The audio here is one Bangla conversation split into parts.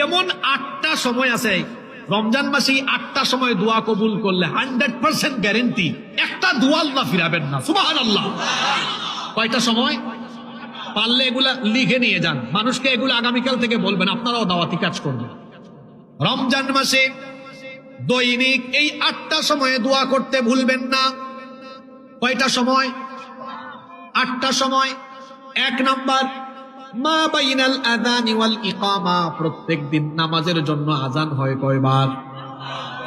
এমন 8টা সময় আছে রমজান মাসে, 8টা সময় দোয়া কবুল করলে 100% গ্যারেন্টি একটা দোয়া আল্লাহ ফিরাবেন না। সুবহানাল্লাহ। কয়টা সময়? পারলে এগুলা লিখে নিয়ে যান, মানুষকে এগুলো আগামীকাল থেকে বলবেন, আপনারাও দাওয়াতি কাজ করবেন। রমজান মাসে দৈনিক এই 8টা সময়ে দোয়া করতে ভুলবেন না। কয়টা সময়? 8টা সময়। 1 নাম্বার, মা বাইনাল আযানি ওয়াল ইকামা, প্রত্যেকদিন নামাজের জন্য আজান হয় কয়বার?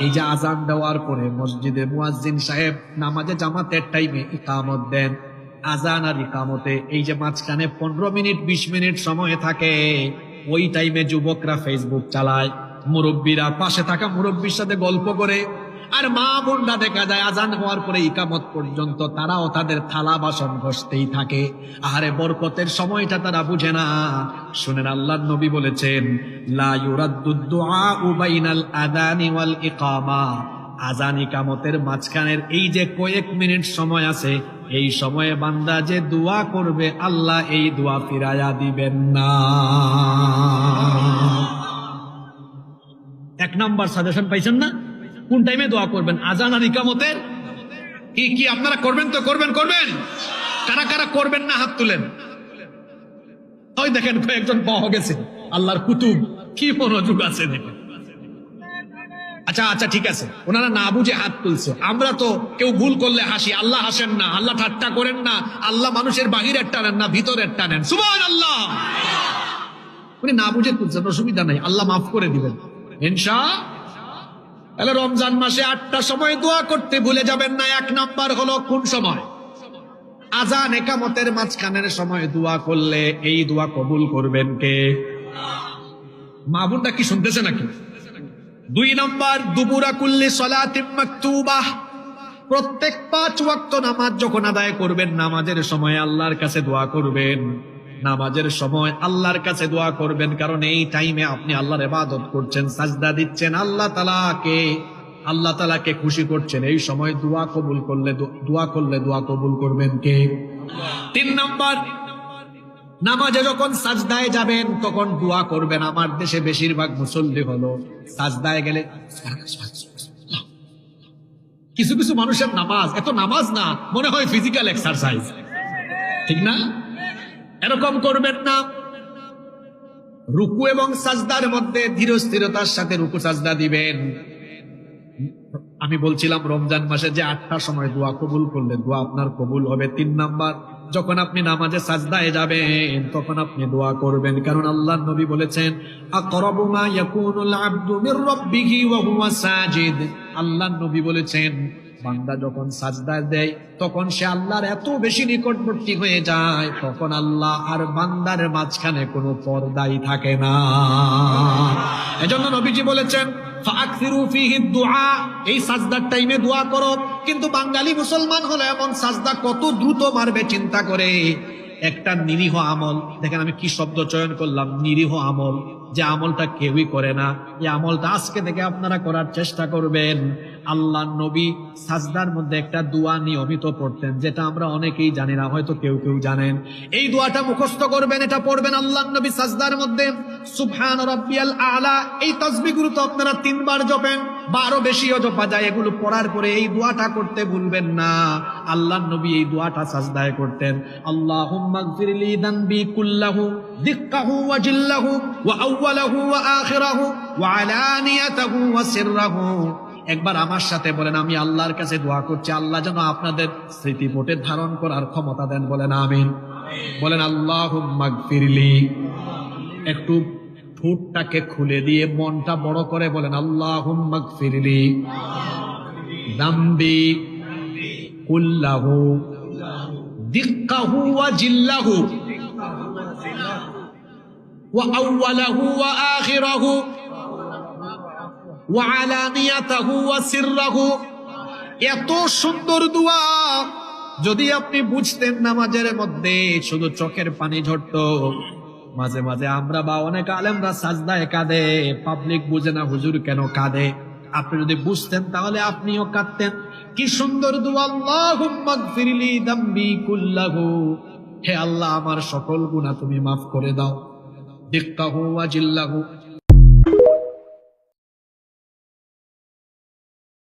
এই যে আজান দেওয়ার পরে মসজিদে মুয়াজ্জিন সাহেব নামাজে জামাতের টাইমে ইকামত দেন, আজান আর ইকামতে এই যে মাঝখানে 15 মিনিট 20 মিনিট সময় থাকে, ওই টাইমে যুবকরা ফেসবুক চালায়, মুরব্বীরা পাশে থাকা মুরব্বীর সাথে গল্প করে, আর মা বোনরা দেখা যায় আজান হওয়ার পরে ইকামত পর্যন্ত তারাও তাদের থালা বাসন ঘষতেই থাকে। আরে বরকতের সময়টা তারা বুঝে না। শুনেন, আল্লাহর নবী বলেছেন, লা ইউরাদ্দুদ দুআউ বাইনাল আযানি ওয়াল ইকামা, আজান ইকামতের মাঝখানের এই যে কয়েক মিনিট সময় আছে, এই সময়ে বান্দা যে দোয়া করবে আল্লাহ এই দোয়া ফিরায়া দিবেন না। 1 নাম্বার সাজেশন পাইছেন না? কোন টাইমে দোয়া করবেন? আজান আর ইকামতের। কি আপনারা করবেন? তো করবেন। কারা কারা করবেন না হাত তুলেন। ওই দেখেন কয়েকজন পাওয়া গেছে, আল্লাহর কুতুব, কি মনোযোগ আছে দেখেন। আচ্ছা ঠিক আছে, ওনারা না বুঝে হাত তুলছে। আমরা তো কেউ ভুল করলে হাসি, আল্লাহ হাসেন না, আল্লাহ ঠাট্টা করেন না, আল্লাহ মানুষের বাহিরের টানেন না ভিতরের টানেন। সুবহানাল্লাহ। উনি না বুঝে তুলছেন, অসুবিধা নাই, আল্লাহ মাফ করে দিবেন ইনশাআল্লাহ। তাহলে রমজান মাসে 8টা সময় দোয়া করতে ভুলে যাবেন না। 1 নাম্বার হলো কোন সময়? আজান ইকামতের মাঝখানের সময় দোয়া করলে এই দোয়া কবুল করবেন কে? মা বোনটা কি শুনতেছে নাকি? 2 নাম্বার, দুবুরা কুল্লি সালাতিন মাকতুবাহ, প্রত্যেক 5 ওয়াক্ত নামাজ যখন আদায় করবেন, নামাজের সময় আল্লাহর কাছে দোয়া করবেন। নামাজের সময় আল্লাহর কাছে দোয়া করবেন, কারণ এই টাইমে আপনি আল্লাহর ইবাদত করছেন, সাজদা দিচ্ছেন, আল্লাহ তাআলাকে খুশি করছেন। এই সময় দোয়া করলে দোয়া কবুল করবেন কে? 3 নাম্বার, নামাজে যখন সাজদায় যাবেন তখন দোয়া করবেন। আমার দেশে বেশিরভাগ মুসল্লি হলো সাজদায় গেলে কিছু মানুষের নামাজ, এত নামাজ না, মনে হয় ফিজিক্যাল এক্সারসাইজ, ঠিক না? এরকম করবেন না। রুকু এবং সাজদার মধ্যে ধীর স্থিরতার সাথে রুকু সাজদা দিবেন। আমি বলছিলাম রমজান মাসে যে 8টা সময় দোয়া কবুল করলে দোয়া আপনার কবুল হবে। 3 নাম্বার, যখন আপনি নামাজে সাজদায় যাবেন তখন আপনি দোয়া করবেন, কারণ আল্লাহর নবী বলেছেন, আকরাবু মা ইয়াকুনুল আবদু মির রাব্বিহি ওয়া হুয়া সাজিদ। আল্লাহর নবী বলেছেন, বান্দা যখন সাজদায় দেয় তখন সে আল্লাহর এত বেশি নিকটবর্তী হয়ে যায়, তখন আল্লাহ আর বান্দার মাঝখানে কোনো পর্দাই থাকে না। এজন্য নবীজি বলেছেন, ফাকসিরু ফিহি দুআ, এই সাজদার টাইমে দোয়া করো। কিন্তু বাঙালি মুসলমান হলে এমন সাজদা কত দ্রুত মারবে চিন্তা করে। একটা নিরীহ আমল, দেখেন আমি কি শব্দ চয়ন করলাম, নিরীহ আমল, যে আমলটা কেউই করে না, এই আমলটা আজকে থেকে আপনারা করার চেষ্টা করবেন। আল্লাহর নবী সাজদার মধ্যে একটা দোয়া নিয়মিত পড়তেন, যেটা আমরা অনেকেই জানি না, হয়তো কেউ জানেন। এই দোয়াটা মুখস্থ করবেন, এটা পড়বেন আল্লাহর নবী সাজদার মধ্যে। সুবহান রাব্বিয়াল আলা, এই তাসবিহগুলো তো আপনারা 3 বার জপেন, 12 বেশিও জপা যায়। এগুলো পড়ার পরে এই দোয়াটা করতে ভুলবেন না। আল্লাহর নবী এই দোয়াটা সাজদায় করতেন, আল্লাহুম্মা গফিরলি যানবি কুল্লাহু দিক্কাহু ওয়া জিল্লাহু ওয়া আউওয়ালাহু ওয়া আখিরাহু ওয়া আলানিয়াতাহু ওয়া সিররাহু। একবার আমার সাথে বলেন, আমি আল্লাহর কাছে দোয়া করছি, আল্লাহ যেন আপনাদের স্মৃতিপটে ধারণ করার ক্ষমতা দেন। বলেন আমিন। বলেন আল্লাহুম্মা গফিরলি, একটু ঠোঁটটাকে খুলে দিয়ে মনটা বড় করে বলেন, আল্লাহুম্মা গফিরলি যামবি কুল্লাহু দিক্কাহু ওয়া জিল্লাহু ওয়া আউওয়ালাহু ওয়া আখিরাহু ওয়া আলানিয়াতাহু ওয়া সিররাহু। এত সুন্দর দোয়া যদি আপনি বুঝতেন, নামাজের মধ্যে শুধু চোখের পানি ঝরতো। মাঝে মাঝে আমরা বা অনেক আলেমরা সাজদায় কাঁদে, পাবলিক বুঝে না হুজুর কেন কাঁদে। আপনি যদি বুঝতেন তাহলে আপনিও কাঁদতেন। কি সুন্দর দোয়া, আল্লাহুম্মা গফিরলি যামবি কুল্লাহু, হে আল্লাহ আমার সকল গুনাহ তুমি মাফ করে দাও। দিক্কাহু ওয়া জিল্লাহু,